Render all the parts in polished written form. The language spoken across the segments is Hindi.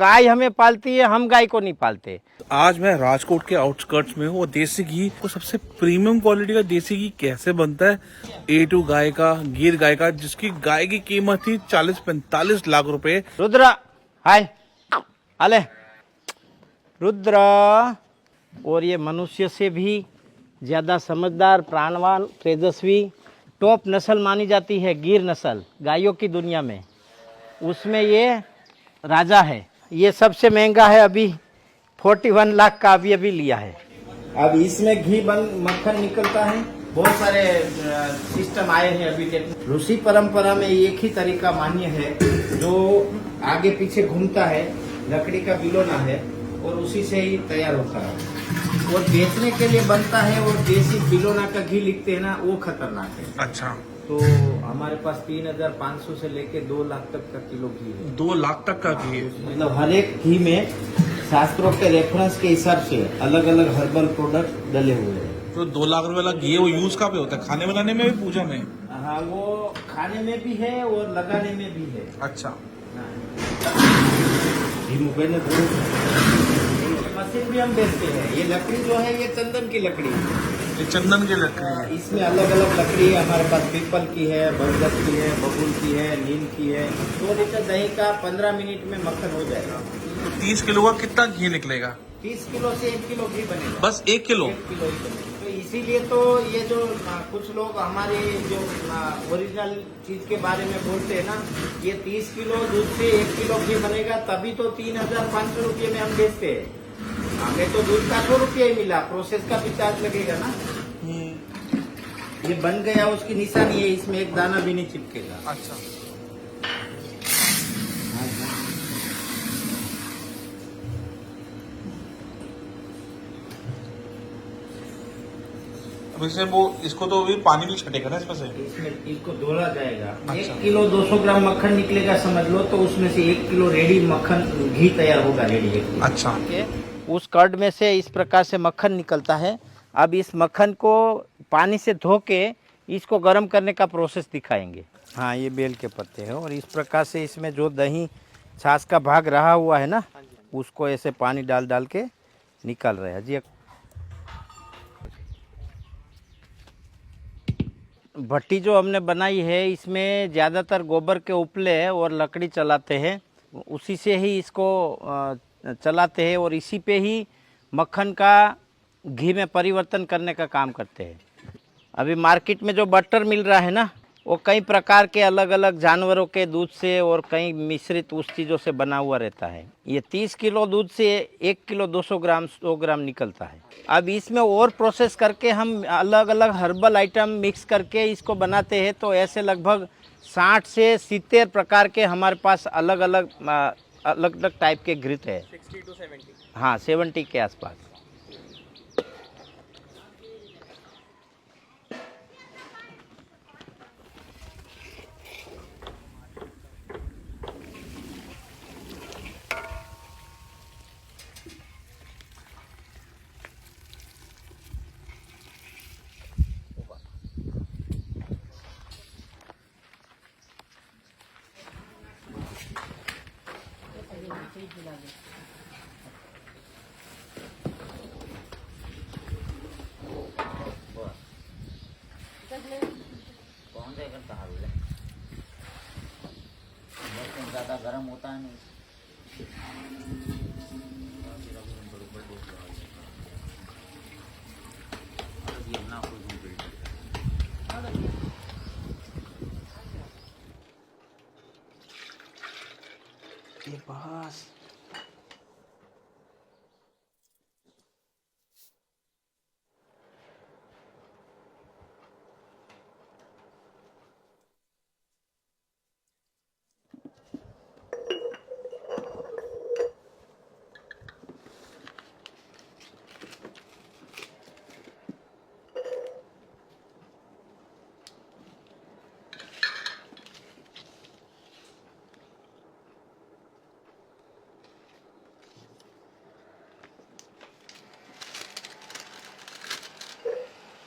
गाय हमें पालती है, हम गाय को नहीं पालते। आज मैं राजकोट के आउटस्कर्ट्स में हूँ और देसी घी को सबसे प्रीमियम क्वालिटी का देसी घी कैसे बनता है A2 गाय का, गिर गाय का, जिसकी गाय की कीमत थी 40-45 लाख रुपए। रुद्र, हाय, अले रुद्र। और ये मनुष्य से भी ज्यादा समझदार, प्राणवान, तेजस्वी टॉप नस्ल मानी जाती है गिर नस्ल गायों की दुनिया में। उसमें ये राजा है। ये सबसे महंगा है, अभी 41 लाख का अभी लिया है। अब इसमें घी मक्खन निकलता है। बहुत सारे सिस्टम आए हैं अभी। ऋषि परंपरा में एक ही तरीका मान्य है जो आगे पीछे घूमता है, लकड़ी का बिलोना है और उसी से ही तैयार होता है और बेचने के लिए बनता है। और देसी बिलोना का घी लिखते हैं ना, वो खतरनाक है। अच्छा, तो हमारे पास 3,500 से लेके 2 लाख तक का किलो घी है। 2 लाख तक का घी है। मतलब हर एक घी में शास्त्रों के रेफरेंस के हिसाब से अलग अलग हर्बल प्रोडक्ट डले हुए हैं। जो 2 लाख रुपए वाला घी है वो यूज कहाँ पे होता है? खाने बनाने में भी, पूजा में? हाँ, वो खाने में भी है और लगाने में भी है। अच्छा, मशीन भी हम बेचते हैं। ये लकड़ी जो है ये चंदन की लकड़ी है। ये चंदन की लकड़ी है। इसमें अलग अलग लकड़ी है हमारे पास। पीपल की है, बरगद की है, बबूल की है, नीम की है। 2 लीटर दही का 15 मिनट में मक्खन हो जाएगा। तो 30 किलो का कितना घी निकलेगा? 30 किलो से 1 किलो घी बनेगा। बस 1 किलो? 1 किलो ही बनेगा। तो इसीलिए तो ये जो कुछ लोग हमारे जो ओरिजिनल चीज के बारे में बोलते हैं ना, ये 30 किलो दूध से 1 किलो घी बनेगा, तभी तो 3,500 रुपये में हम बेचते हैं। हमें तो दूध का 100 रुपये ही मिला, प्रोसेस का भी चार्ज लगेगा ना। ये बन गया, उसकी निशानी है, इसमें एक दाना भी नहीं चिपकेगा। अच्छा, अब इसमें वो इसको तो भी पानी भी छटेगा ना इसमें से? इसमें इसको धोला जाएगा। अच्छा। 1 किलो 200 ग्राम मक्खन निकलेगा समझ लो, तो उसमें से 1 किलो रेडी मक्खन घी तैयार होगा, रेडी। अच्छा, उस कर्ड में से इस प्रकार से मक्खन निकलता है। अब इस मक्खन को पानी से धो के इसको गर्म करने का प्रोसेस दिखाएंगे। हाँ, ये बेल के पत्ते हैं और इस प्रकार से इसमें जो दही छाछ का भाग रहा हुआ है ना, उसको ऐसे पानी डाल डाल के निकाल रहे हैं जी। भट्टी जो हमने बनाई है, इसमें ज़्यादातर गोबर के उपले और लकड़ी चलाते हैं। उसी से ही इसको चलाते हैं और इसी पे ही मक्खन का घी में परिवर्तन करने का काम करते हैं। अभी मार्केट में जो बटर मिल रहा है ना, वो कई प्रकार के अलग अलग जानवरों के दूध से और कई मिश्रित उस चीज़ों से बना हुआ रहता है। ये 30 किलो दूध से 1 किलो 200 ग्राम 100 ग्राम निकलता है। अब इसमें और प्रोसेस करके हम अलग अलग हर्बल आइटम मिक्स करके इसको बनाते हैं। तो ऐसे लगभग 60 से 70 प्रकार के हमारे पास अलग अलग टाइप के घृत है। 60 to 70? हाँ, 70 के आसपास। कौन सा करता है? बर्तन ज़्यादा गर्म होता है नहीं। ये बस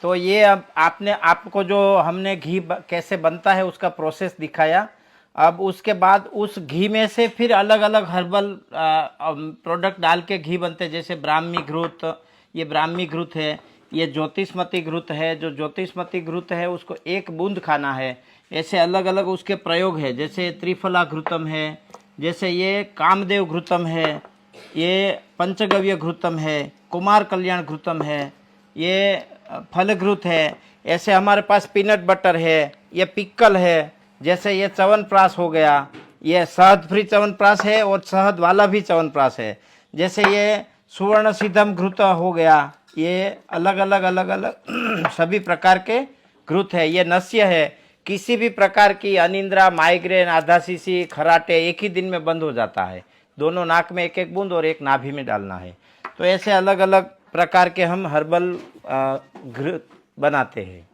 तो ये अब आपको जो हमने घी कैसे बनता है उसका प्रोसेस दिखाया। अब उसके बाद उस घी में से फिर अलग अलग हर्बल प्रोडक्ट डाल के घी बनते हैं, जैसे ब्राह्मी घृत, ये ब्राह्मी घृत है, ये ज्योतिषमती घृत है, जो ज्योतिषमती घृत है उसको 1 बूंद खाना है। ऐसे अलग अलग उसके प्रयोग है, जैसे त्रिफला घृतम है, जैसे ये कामदेव घृतम है, ये पंचगव्य घृतम है, कुमार कल्याण घृतम है, ये फल घृत है। ऐसे हमारे पास पीनट बटर है, ये पिक्कल है, जैसे ये च्यवनप्राश हो गया, ये शहद फ्री च्यवनप्राश है और शहद वाला भी च्यवनप्राश है। जैसे ये सुवर्ण सिद्धम घृत हो गया, ये अलग अलग सभी प्रकार के घृत है। ये नस्य है, किसी भी प्रकार की अनिंद्रा, माइग्रेन, आधा सीसी, खराटे एक ही दिन में बंद हो जाता है। दोनों नाक में 1-1 बूंद और एक नाभि में डालना है। तो ऐसे अलग अलग प्रकार के हम हर्बल घृत बनाते हैं।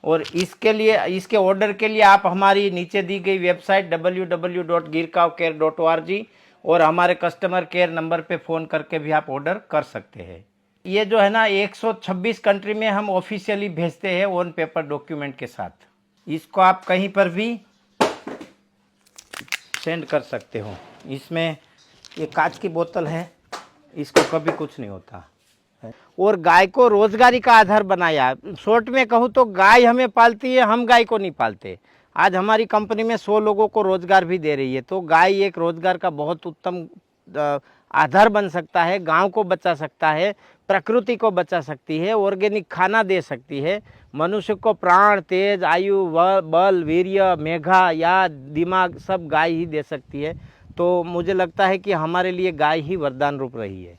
और इसके लिए, इसके ऑर्डर के लिए आप हमारी नीचे दी गई वेबसाइट www.girkavcare.org और हमारे कस्टमर केयर नंबर पे फ़ोन करके भी आप ऑर्डर कर सकते हैं। ये जो है ना 126 कंट्री में हम ऑफिशियली भेजते हैं ऑन पेपर डॉक्यूमेंट के साथ। इसको आप कहीं पर भी सेंड कर सकते हो। इसमें ये कांच की बोतल है, इसको कभी कुछ नहीं होता। और गाय को रोजगारी का आधार बनाया। शॉर्ट में कहूँ तो गाय हमें पालती है, हम गाय को नहीं पालते। आज हमारी कंपनी में 100 लोगों को रोजगार भी दे रही है। तो गाय एक रोजगार का बहुत उत्तम आधार बन सकता है, गांव को बचा सकता है, प्रकृति को बचा सकती है, ऑर्गेनिक खाना दे सकती है, मनुष्य को प्राण, तेज, आयु, बल, वीर्य, मेघा या दिमाग सब गाय ही दे सकती है। तो मुझे लगता है कि हमारे लिए गाय ही वरदान रूप रही है।